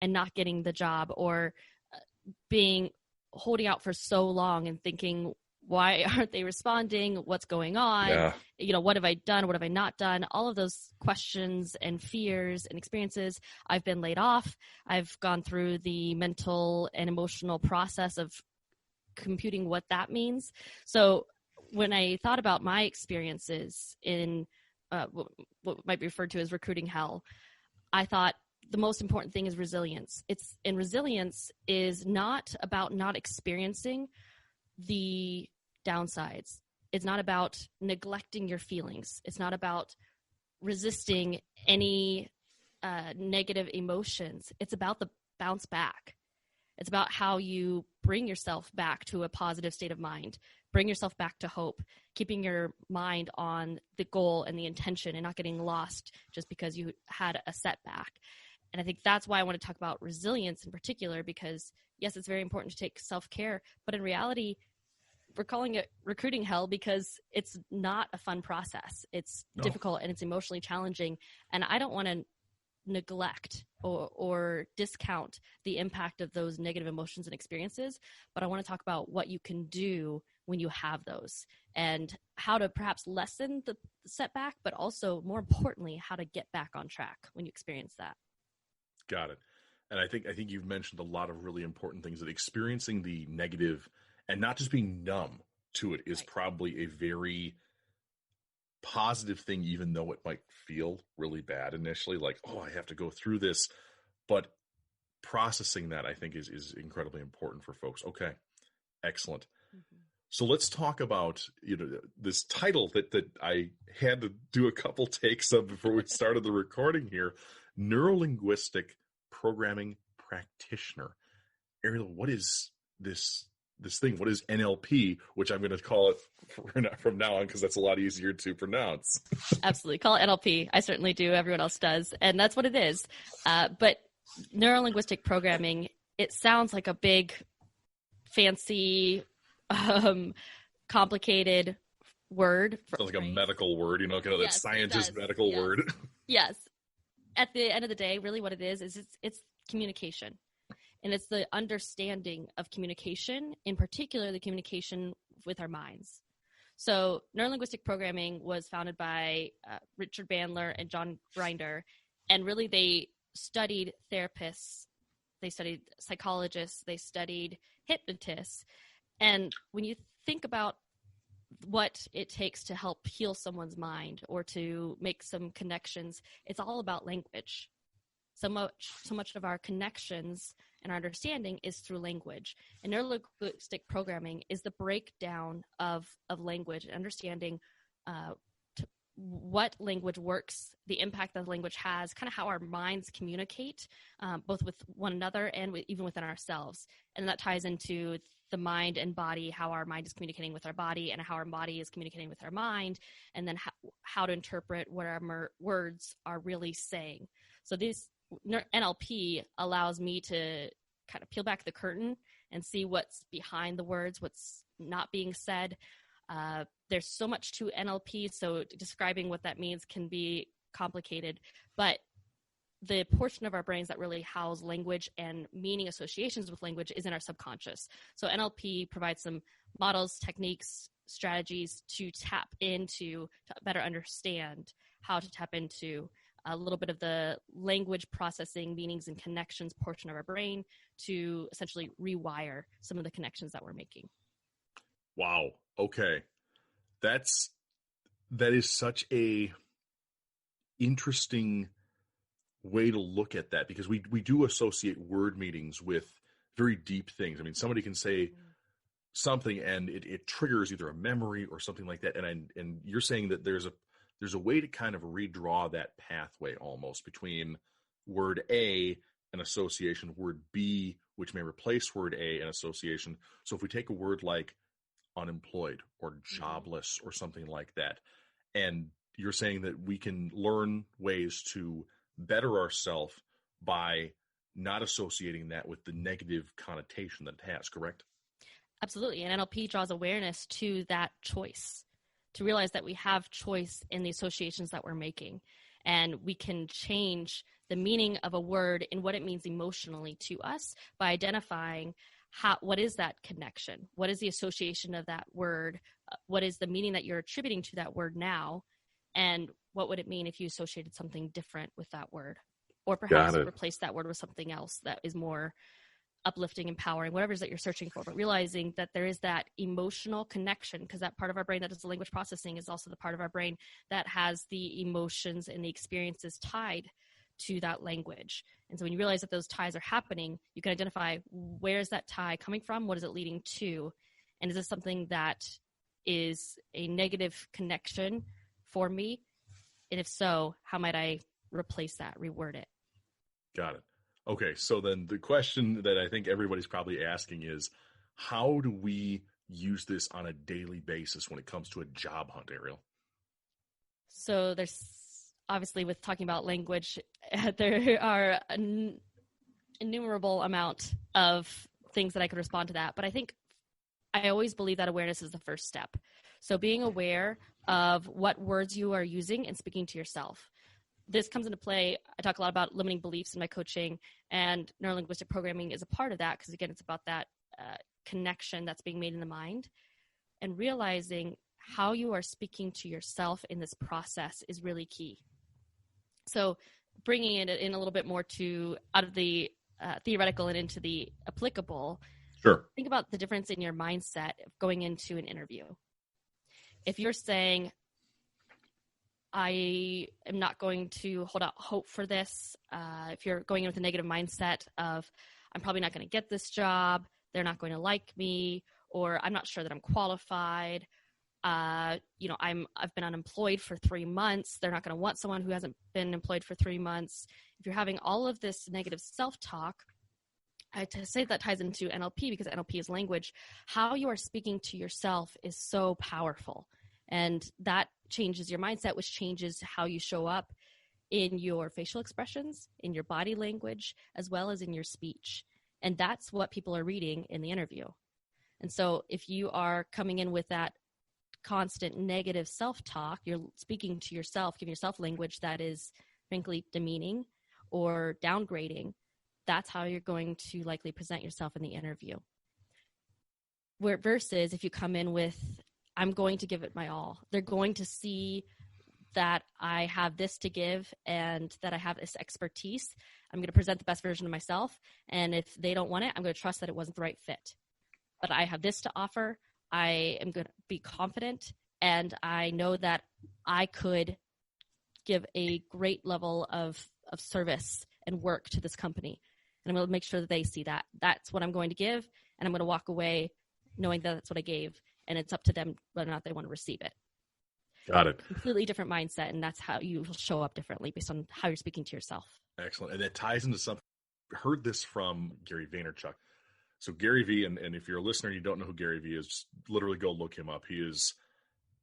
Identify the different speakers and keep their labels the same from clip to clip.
Speaker 1: and not getting the job, or holding out for so long and thinking, why aren't they responding? What's going on?
Speaker 2: Yeah.
Speaker 1: What have I done? What have I not done? All of those questions and fears and experiences. I've been laid off. I've gone through the mental and emotional process of computing what that means. So when I thought about my experiences in what might be referred to as recruiting hell, I thought the most important thing is resilience. Resilience is not about not experiencing the downsides. It's not about neglecting your feelings. It's not about resisting any negative emotions. It's about the bounce back. It's about how you bring yourself back to a positive state of mind, bring yourself back to hope, keeping your mind on the goal and the intention and not getting lost just because you had a setback. And I think that's why I want to talk about resilience in particular, because yes, it's very important to take self-care, but in reality, we're calling it recruiting hell because it's not a fun process. It's difficult and it's emotionally challenging. And I don't want to neglect or discount the impact of those negative emotions and experiences, but I want to talk about what you can do when you have those and how to perhaps lessen the setback, but also more importantly, how to get back on track when you experience that.
Speaker 2: Got it. And I think you've mentioned a lot of really important things, that experiencing the negative and not just being numb to it is probably a very positive thing, even though it might feel really bad initially, like, oh, I have to go through this. But processing that, I think, is incredibly important for folks. Okay, excellent. Mm-hmm. So let's talk about this title that I had to do a couple takes of before we started the recording here, Neuro-Linguistic Programming Practitioner. Ariel, what is this thing? What is NLP, which I'm going to call it from now on because that's a lot easier to pronounce?
Speaker 1: Absolutely. Call it NLP. I certainly do. Everyone else does. And that's what it is. But neuro-linguistic programming, it sounds like a big, fancy, complicated word.
Speaker 2: Sounds like a medical word, kind of that scientist medical word.
Speaker 1: Yes. At the end of the day, really what it is it's communication. And it's the understanding of communication, in particular, the communication with our minds. So neuro-linguistic programming was founded by Richard Bandler and John Grinder. And really, they studied therapists, they studied psychologists, they studied hypnotists. And when you think about what it takes to help heal someone's mind or to make some connections, it's all about language. So much of our connections and our understanding is through language. And neuro-linguistic programming is the breakdown of language and understanding what language works, the impact that language has, kind of how our minds communicate, both with one another and even within ourselves. And that ties into the mind and body, how our mind is communicating with our body and how our body is communicating with our mind, and then how to interpret what our words are really saying. So this NLP allows me to kind of peel back the curtain and see what's behind the words, what's not being said. There's so much to NLP, so describing what that means can be complicated, but the portion of our brains that really house language and meaning associations with language is in our subconscious. So NLP provides some models, techniques, strategies to tap into, to better understand how to tap into a little bit of the language processing, meanings and connections portion of our brain to essentially rewire some of the connections that we're making.
Speaker 2: Wow. Okay. That is such a interesting way to look at that, because we do associate word meanings with very deep things. I mean, somebody can say something and it triggers either a memory or something like that. And you're saying that there's a way to kind of redraw that pathway almost between word A and association, word B, which may replace word A and association. So if we take a word like unemployed or jobless or something like that, and you're saying that we can learn ways to better ourselves by not associating that with the negative connotation that it has, correct?
Speaker 1: Absolutely. And NLP draws awareness to that choice, to realize that we have choice in the associations that we're making, and we can change the meaning of a word and what it means emotionally to us by identifying what is that connection? What is the association of that word? What is the meaning that you're attributing to that word now? And what would it mean if you associated something different with that word? Or perhaps replace that word with something else that is more uplifting, empowering, whatever it is that you're searching for, but realizing that there is that emotional connection, because that part of our brain that does the language processing is also the part of our brain that has the emotions and the experiences tied to that language. And so when you realize that those ties are happening, you can identify, where is that tie coming from? What is it leading to? And is this something that is a negative connection for me? And if so, how might I replace that, reword it?
Speaker 2: Got it. Okay, so then the question that I think everybody's probably asking is, how do we use this on a daily basis when it comes to a job hunt, Ariel?
Speaker 1: So there's obviously, with talking about language, there are an innumerable amount of things that I could respond to that. But I think I always believe that awareness is the first step. So being aware of what words you are using and speaking to yourself. This comes into play. I talk a lot about limiting beliefs in my coaching, and neurolinguistic programming is a part of that, because again, it's about that connection that's being made in the mind, and realizing how you are speaking to yourself in this process is really key. So bringing it in a little bit more out of the theoretical and into the applicable.
Speaker 2: Sure.
Speaker 1: Think about the difference in your mindset of going into an interview. If you're saying, I am not going to hold out hope for this. If you're going in with a negative mindset of, I'm probably not going to get this job, they're not going to like me, or I'm not sure that I'm qualified. I've been unemployed for 3 months. They're not going to want someone who hasn't been employed for 3 months. If you're having all of this negative self-talk, I say that ties into NLP, because NLP is language. How you are speaking to yourself is so powerful. And that changes your mindset, which changes how you show up in your facial expressions, in your body language, as well as in your speech. And that's what people are reading in the interview. And so if you are coming in with that constant negative self-talk, you're speaking to yourself, giving yourself language that is frankly demeaning or downgrading, that's how you're going to likely present yourself in the interview. Versus if you come in with, I'm going to give it my all. They're going to see that I have this to give and that I have this expertise. I'm going to present the best version of myself. And if they don't want it, I'm going to trust that it wasn't the right fit. But I have this to offer. I am going to be confident. And I know that I could give a great level of service and work to this company. And I'm going to make sure that they see that. That's what I'm going to give. And I'm going to walk away knowing that that's what I gave. And it's up to them whether or not they want to receive it.
Speaker 2: Got it.
Speaker 1: Completely different mindset, and that's how you will show up differently based on how you're speaking to yourself.
Speaker 2: Excellent. And that ties into something. I heard this from Gary Vaynerchuk. So Gary V, and if you're a listener and you don't know who Gary V is, just literally go look him up. He is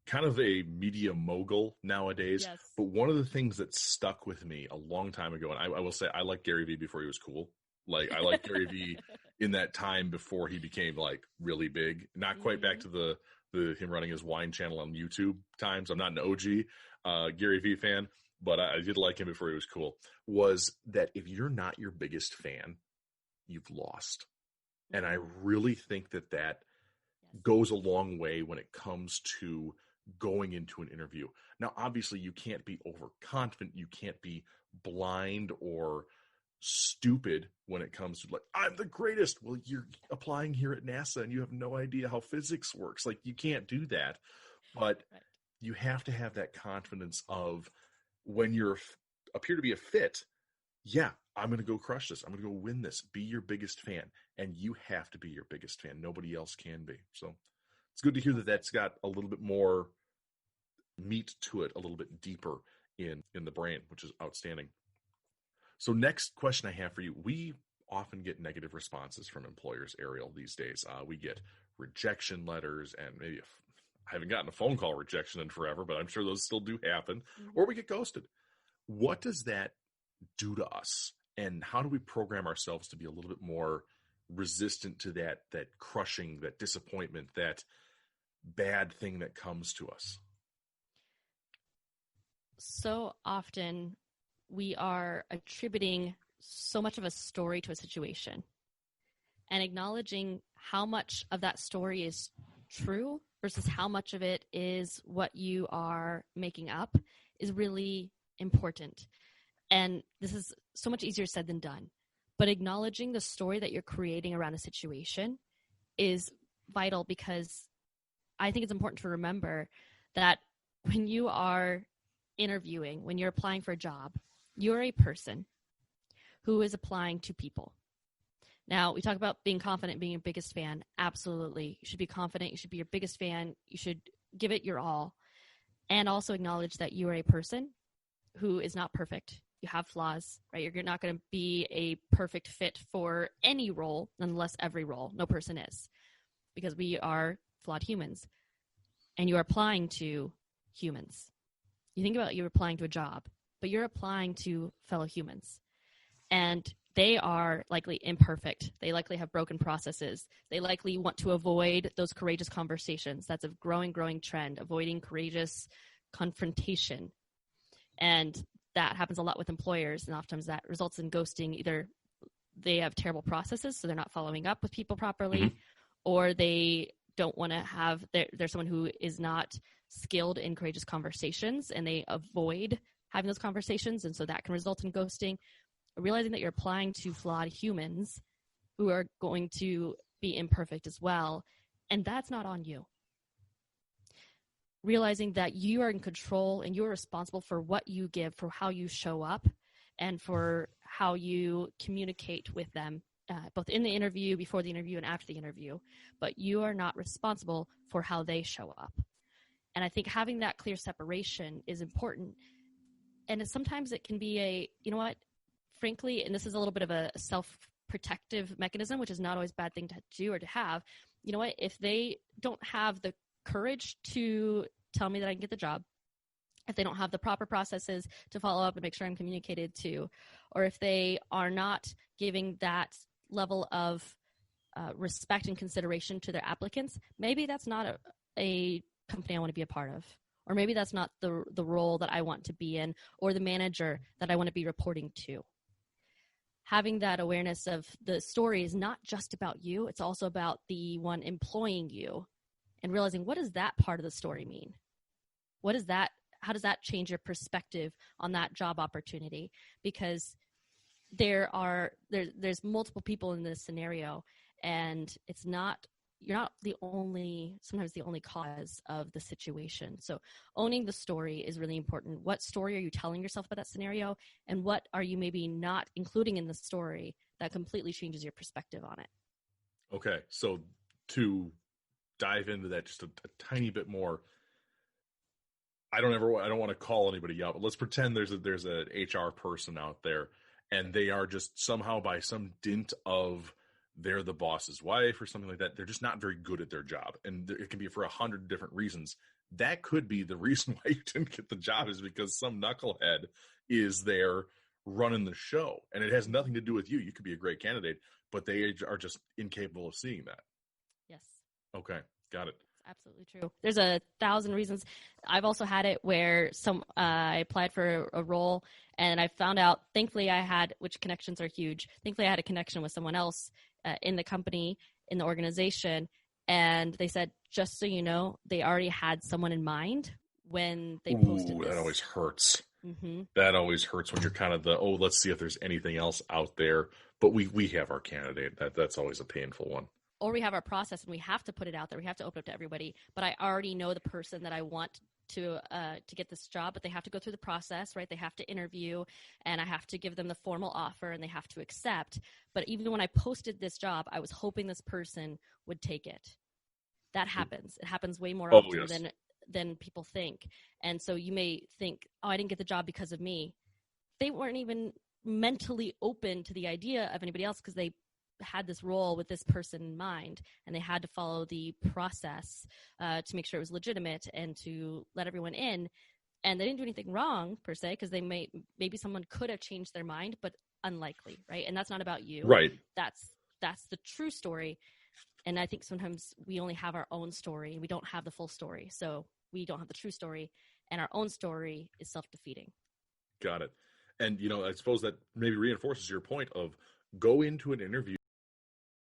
Speaker 2: kind of a media mogul nowadays.
Speaker 1: Yes.
Speaker 2: But one of the things that stuck with me a long time ago, and I will say I liked Gary V before he was cool. Like I liked Gary V in that time before he became like really big. Not quite back to the him running his wine channel on YouTube times. I'm not an OG Gary V fan, but I did like him before he was cool. Was that if you're not your biggest fan, you've lost. And I really think that goes a long way when it comes to going into an interview. Now, obviously, you can't be overconfident. You can't be blind or stupid when it comes to like, I'm the greatest. Well, you're applying here at NASA and you have no idea how physics works. Like, you can't do that. But you have to have that confidence of when you're appear to be a fit. Yeah, I'm going to go crush this. I'm going to go win this. Be your biggest fan. And you have to be your biggest fan. Nobody else can be. So it's good to hear that that's got a little bit more meat to it, a little bit deeper in the brain, which is outstanding. So next question I have for you. We often get negative responses from employers, Ariel, these days. We get rejection letters, and maybe I haven't gotten a phone call rejection in forever, but I'm sure those still do happen. Or we get ghosted. What does that do to us? And how do we program ourselves to be a little bit more resistant to that crushing, that disappointment, that bad thing that comes to us?
Speaker 1: So often we are attributing so much of a story to a situation, and acknowledging how much of that story is true versus how much of it is what you are making up is really important. And this is so much easier said than done. But acknowledging the story that you're creating around a situation is vital, because I think it's important to remember that when you are interviewing, when you're applying for a job, you're a person who is applying to people. Now, we talk about being confident, being your biggest fan. Absolutely. You should be confident. You should be your biggest fan. You should give it your all. And also acknowledge that you are a person who is not perfect. You have flaws, right? You're not going to be a perfect fit for any role, nonetheless every role. No person is, because we are flawed humans. And you are applying to humans. You think about you're applying to a job, but you're applying to fellow humans. And they are likely imperfect. They likely have broken processes. They likely want to avoid those courageous conversations. That's a growing trend, avoiding courageous confrontation. And that happens a lot with employers, and oftentimes that results in ghosting. Either they have terrible processes, so they're not following up with people properly, or they don't want to have, they're someone who is not skilled in courageous conversations, and they avoid having those conversations, and so that can result in ghosting. Realizing that you're applying to flawed humans who are going to be imperfect as well, and that's not on you. Realizing that you are in control and you're responsible for what you give, for how you show up, and for how you communicate with them, both in the interview, before the interview, and after the interview. But you are not responsible for how they show up. And I think having that clear separation is important. And sometimes it can be a, you know what, frankly, and this is a little bit of a self-protective mechanism, which is not always a bad thing to do or to have. You know what, if they don't have the courage to tell me that I can get the job, if they don't have the proper processes to follow up and make sure I'm communicated to, or if they are not giving that level of respect and consideration to their applicants, maybe that's not a company I want to be a part of. Or maybe that's not the role that I want to be in, or the manager that I want to be reporting to. Having that awareness of the story is not just about you, it's also about the one employing you, and realizing, what does that part of the story mean? What is that? How does that change your perspective on that job opportunity? Because there's multiple people in this scenario, and you're not sometimes the only cause of the situation. So owning the story is really important. What story are you telling yourself about that scenario? And what are you maybe not including in the story that completely changes your perspective on it?
Speaker 2: Okay. So to dive into that just a tiny bit more, I don't want to call anybody out, but let's pretend there's a HR person out there, and they are just somehow, by some dint of they're the boss's wife or something like that, they're just not very good at their job. And it can be for 100 different reasons. That could be the reason why you didn't get the job, is because some knucklehead is there running the show. And it has nothing to do with you. You could be a great candidate, but they are just incapable of seeing that.
Speaker 1: Yes.
Speaker 2: Okay. Got it.
Speaker 1: It's absolutely true. There's 1,000 reasons. I've also had it where I applied for a role, and I found out, thankfully which connections are huge. Thankfully I had a connection with someone else in the company, in the organization, and they said, just so you know, they already had someone in mind when they posted this.
Speaker 2: That always hurts.
Speaker 1: Mm-hmm.
Speaker 2: That always hurts when you're kind of let's see if there's anything else out there. But we have our candidate. That's always a painful one.
Speaker 1: Or we have our process and we have to put it out there. We have to open up to everybody. But I already know the person that I want to get this job, but they have to go through the process, right? They have to interview, and I have to give them the formal offer, and they have to accept. But even when I posted this job, I was hoping this person would take it. That happens. It happens way more often than people think. And so you may think, oh, I didn't get the job because of me. They weren't even mentally open to the idea of anybody else, because they had this role with this person in mind, and they had to follow the process to make sure it was legitimate and to let everyone in. And they didn't do anything wrong per se, because maybe someone could have changed their mind, but unlikely, right? And that's not about you,
Speaker 2: right?
Speaker 1: That's the true story. And I think sometimes we only have our own story. We don't have the full story, so we don't have the true story, and our own story is self-defeating.
Speaker 2: Got it. And, I suppose that maybe reinforces your point of go into an interview